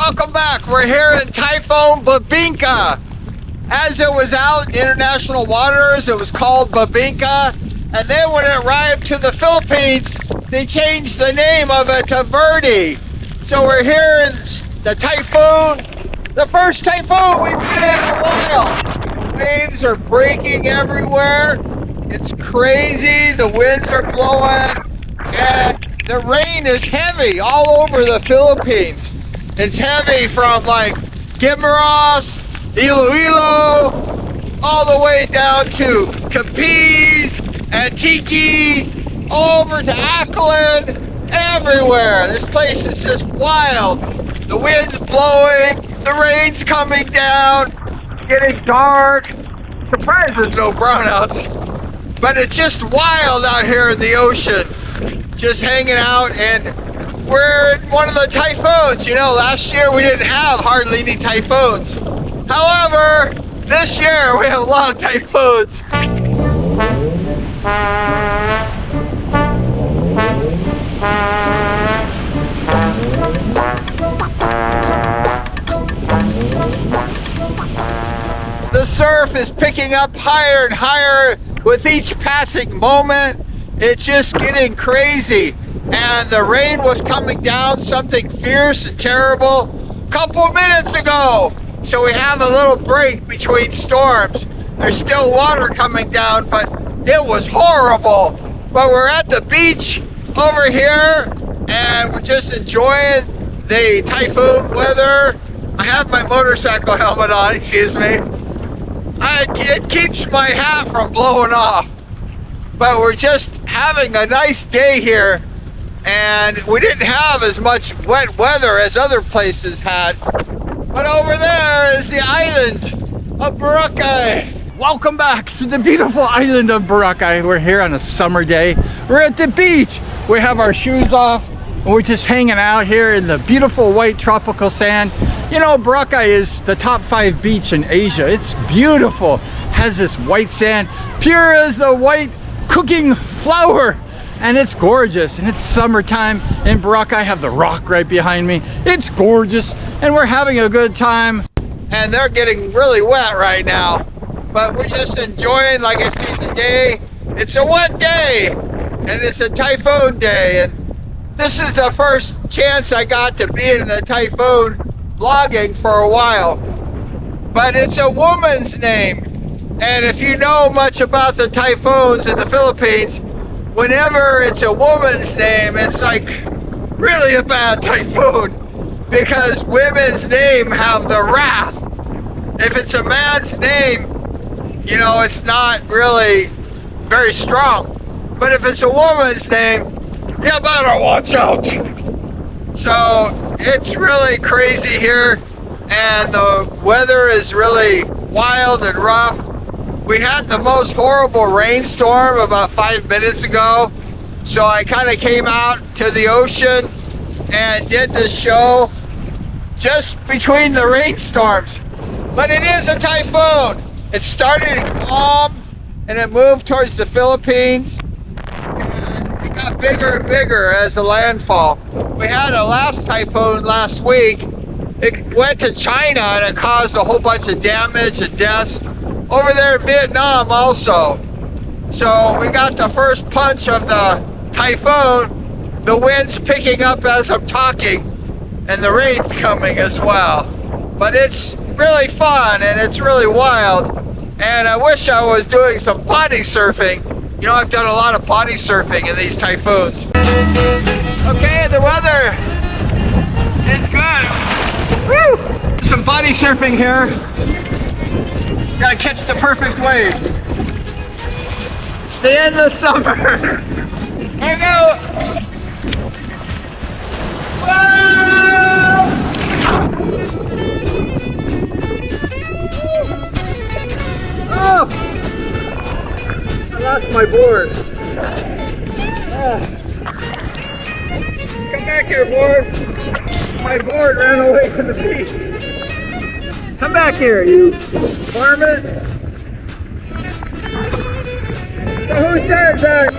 Welcome back. We're here in Typhoon, Babinka. As it was out in international waters, it was called Babinka. And then when it arrived to the Philippines, they changed the name of it to Ferdie. So we're here in the Typhoon, the first typhoon we've been in a while. The waves are breaking everywhere. It's crazy. The winds are blowing. And the rain is heavy all over the Philippines. It's heavy from like Guimaras, Iloilo, all the way down to Capiz, Antique, over to Aklan, everywhere. This place is just wild. The wind's blowing, the rain's coming down, getting dark. Surprised there's no brownouts. But it's just wild out here in the ocean, just hanging out, and we're in one of the typhoons. You know, last year we didn't have hardly any typhoons. However, this year we have a lot of typhoons. The surf is picking up higher and higher with each passing moment. It's just getting crazy. And the rain was coming down, something fierce and terrible, a couple minutes ago. So we have a little break between storms. There's still water coming down, but it was horrible. But we're at the beach over here, and we're just enjoying the typhoon weather. I have my motorcycle helmet on, excuse me. It keeps my hat from blowing off. But we're just having a nice day here. And we didn't have as much wet weather as other places had. But over there is the island of Boracay. Welcome back to the beautiful island of Boracay. We're here on a summer day. We're at the beach. We have our shoes off and we're just hanging out here in the beautiful white tropical sand. You know, Boracay is the top 5 beach in Asia. It's beautiful. Has this white sand, pure as the white cooking flour. And it's gorgeous, and it's summertime in Boracay. I have the rock right behind me. It's gorgeous, and we're having a good time. And they're getting really wet right now. But we're just enjoying, like I said, the day. It's a wet day, and it's a typhoon day. And this is the first chance I got to be in a typhoon vlogging for a while. But it's a woman's name. And if you know much about the typhoons in the Philippines, whenever it's a woman's name, it's like really a bad typhoon, because women's name have the wrath. If it's a man's name, you know, it's not really very strong. But if it's a woman's name, you better watch out. So it's really crazy here, and the weather is really wild and rough. We had the most horrible rainstorm about 5 minutes ago. So I kind of came out to the ocean and did this show just between the rainstorms. But it is a typhoon. It started in Guam and it moved towards the Philippines. And it got bigger and bigger as the landfall. We had a last typhoon last week. It went to China and it caused a whole bunch of damage and deaths. Over there in Vietnam also. So we got the first punch of the typhoon. The wind's picking up as I'm talking, and the rain's coming as well. But it's really fun and it's really wild. And I wish I was doing some body surfing. You know, I've done a lot of body surfing in these typhoons. Okay, the weather is good. Woo! Some body surfing here. Gotta catch the perfect wave. The end of summer. Here we go. Whoa! Oh! I lost my board. Come back here, board. My board ran away from the beach. Come back here, you varmint. So who says that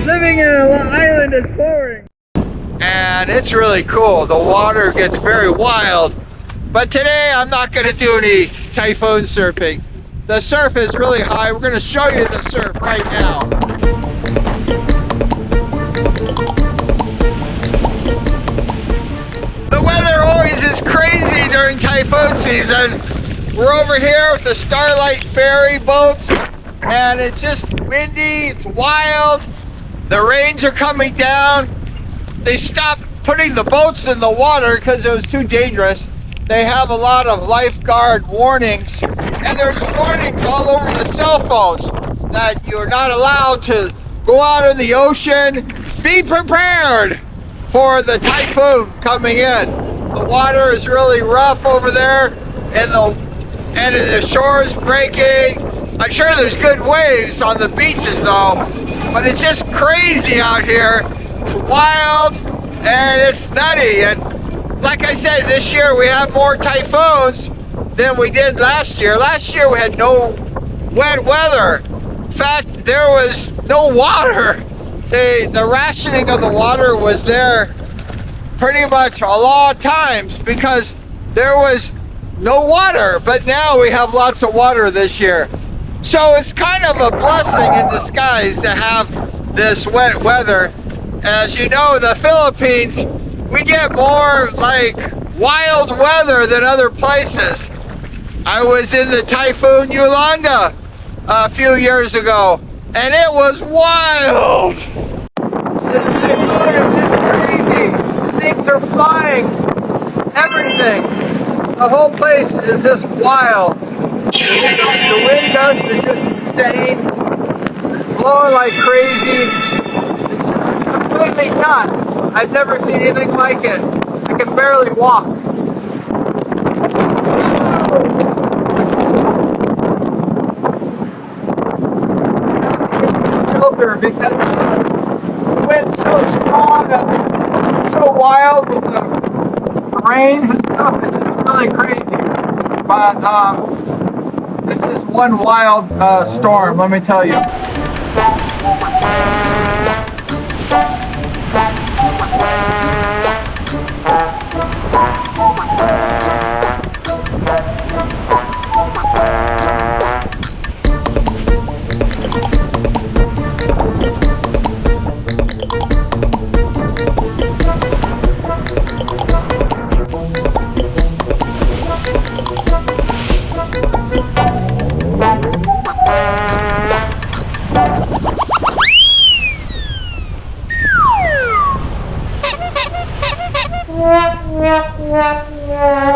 living in an island is boring? and it's really cool. The water gets very wild. But today I'm not going to do any typhoon surfing. The surf is really high. We're going to show you the surf right now. The weather always is crazy during typhoon season. We're over here with the Starlight ferry boats, and it's just windy, it's wild. The rains are coming down. They stopped putting the boats in the water because it was too dangerous. They have a lot of lifeguard warnings, and there's warnings all over the cell phones that you're not allowed to go out in the ocean. Be prepared for the typhoon coming in. The water is really rough over there, and the shore is breaking. I'm sure there's good waves on the beaches though, but it's just crazy out here. It's wild and it's nutty. And like I said, this year we have more typhoons than we did last year. Last year we had no wet weather. In fact, there was no water. The rationing of the water was there pretty much a lot of times because there was no water, but now we have lots of water this year. So it's kind of a blessing in disguise to have this wet weather. As you know, the Philippines, we get more like wild weather than other places. I was in the Typhoon Yolanda a few years ago, and it was wild. The typhoon is crazy. Things are flying. Everything. The whole place is just wild. The wind gusts are just insane. It's blowing like crazy. It's completely nuts. I've never seen anything like it. I can barely walk. Shelter because the wind's so strong and so wild with the rains and stuff. It's just really crazy. But it's just one wild storm, let me tell you. Yeah.